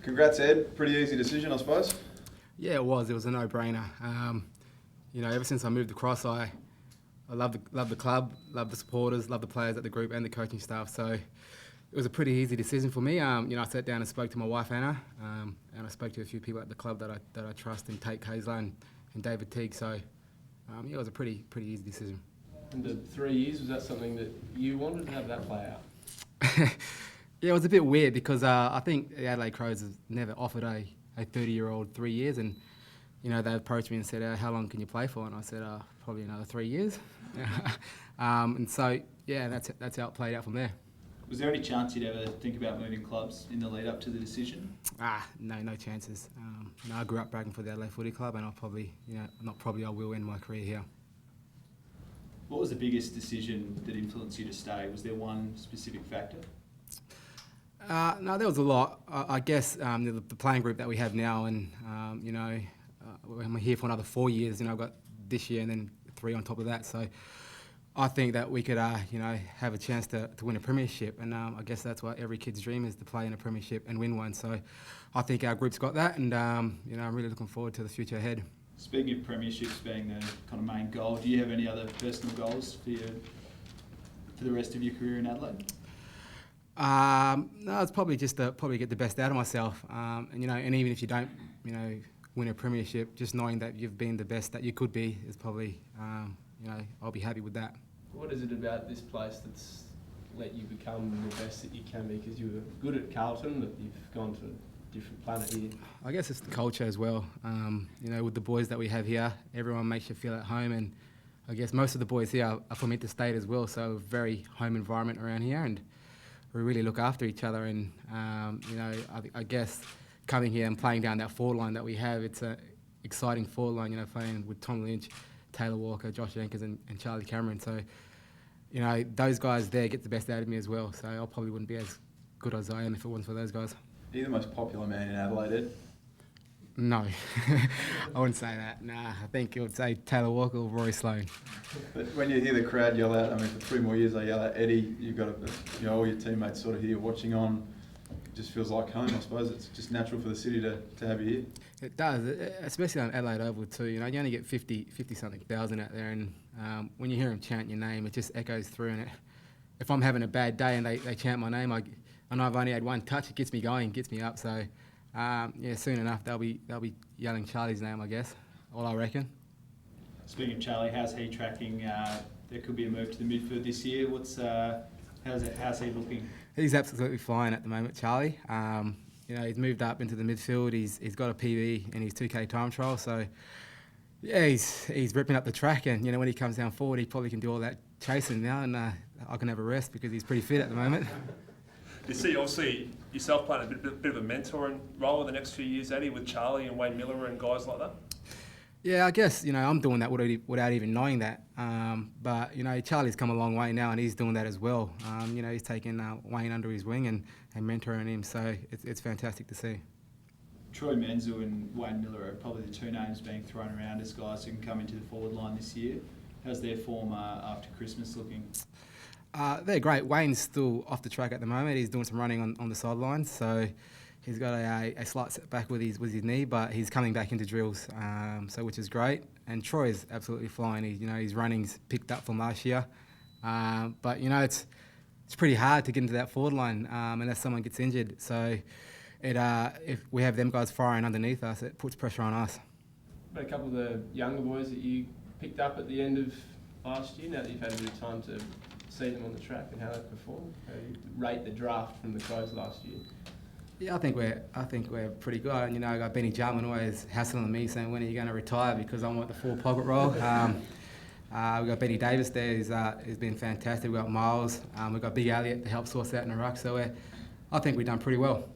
Congrats, Ed. Pretty easy decision, I suppose. Yeah, it was. It was a no-brainer. Ever since I moved across, I love the club, love the supporters, love the players at the group and the coaching staff. So it was a pretty easy decision for me. I sat down and spoke to my wife Anna, and I spoke to a few people at the club that I trust, and Tate Kazler and David Teague. So it was a pretty easy decision. And the 3 years, was that something that you wanted to have that play out? Yeah, it was a bit weird because I think the Adelaide Crows has never offered a 30-year-old 3 years, and they approached me and said, "How long can you play for?" And I said, "Probably another 3 years." And so that's how it played out from there. Was there any chance you'd ever think about moving clubs in the lead up to the decision? No chances. I grew up bragging for the Adelaide Football Club, and I will end my career here. What was the biggest decision that influenced you to stay? Was there one specific factor? No, there was a lot. I guess the playing group that we have now, and I'm here for another 4 years. I've got this year and then 3 on top of that. So I think that we could, have a chance to win a premiership, and I guess that's what every kid's dream is, to play in a premiership and win one. So I think our group's got that, and I'm really looking forward to the future ahead. Speaking of premierships being the kind of main goal, do you have any other personal goals for the rest of your career in Adelaide? No, it's probably just to get the best out of myself, and even if you don't, win a premiership, just knowing that you've been the best that you could be is probably, I'll be happy with that. What is it about this place that's let you become the best that you can be? Because you were good at Carlton, but you've gone to a different planet here. I guess it's the culture as well. With the boys that we have here, everyone makes you feel at home, and I guess most of the boys here are from interstate as well, so very home environment around here, and we really look after each other. And I guess coming here and playing down that forward line that we have, it's an exciting forward line, playing with Tom Lynch, Taylor Walker, Josh Jenkins and Charlie Cameron. So, those guys there get the best out of me as well. So I probably wouldn't be as good as I am if it wasn't for those guys. Are you the most popular man in Adelaide, Ed? No, I wouldn't say that. Nah, I think I would say Taylor Walker or Rory Sloane. But when you hear the crowd yell out, for 3 more years they yell out, "Eddie," you've got all your teammates sort of here watching on. It just feels like home, I suppose. It's just natural for the city to have you here. It does, especially on Adelaide Oval too. You only get 50-something thousand out there, and when you hear them chant your name, it just echoes through. And if I'm having a bad day and they chant my name, I know I've only had one touch, it gets me going, gets me up. So soon enough they'll be yelling Charlie's name, I guess. All I reckon. Speaking of Charlie, how's he tracking? There could be a move to the midfield this year. How's he looking? He's absolutely flying at the moment, Charlie. He's moved up into the midfield. He's got a PB in his 2K time trial. So yeah, he's ripping up the track, and when he comes down forward, he probably can do all that chasing now, and I can have a rest because he's pretty fit at the moment. You see, obviously, yourself playing a bit of a mentoring role in the next few years, Eddie, with Charlie and Wayne Miller and guys like that? Yeah, I guess, I'm doing that without even knowing that. But, Charlie's come a long way now, and he's doing that as well. He's taking Wayne under his wing and mentoring him, so it's fantastic to see. Troy Menzel and Wayne Miller are probably the 2 names being thrown around as guys who can come into the forward line this year. How's their form after Christmas looking? They're great. Wayne's still off the track at the moment. He's doing some running on the sidelines, so he's got a slight setback with his knee, but he's coming back into drills, which is great. And Troy's absolutely flying. His running's picked up from last year, but it's pretty hard to get into that forward line unless someone gets injured. So if we have them guys firing underneath us, it puts pressure on us. But a couple of the younger boys that you picked up at the end of last year, now that you've had a bit of time to see them on the track and how they perform, how do you rate the draft from the Crows last year? Yeah, I think we're pretty good. And I got Benny Jarman always hassling me, saying, "When are you going to retire?" Because I want the full pocket role. We got Benny Davis there, who's been fantastic. We got Miles. We got Big Elliot to help source out in the ruck. So I think we've done pretty well.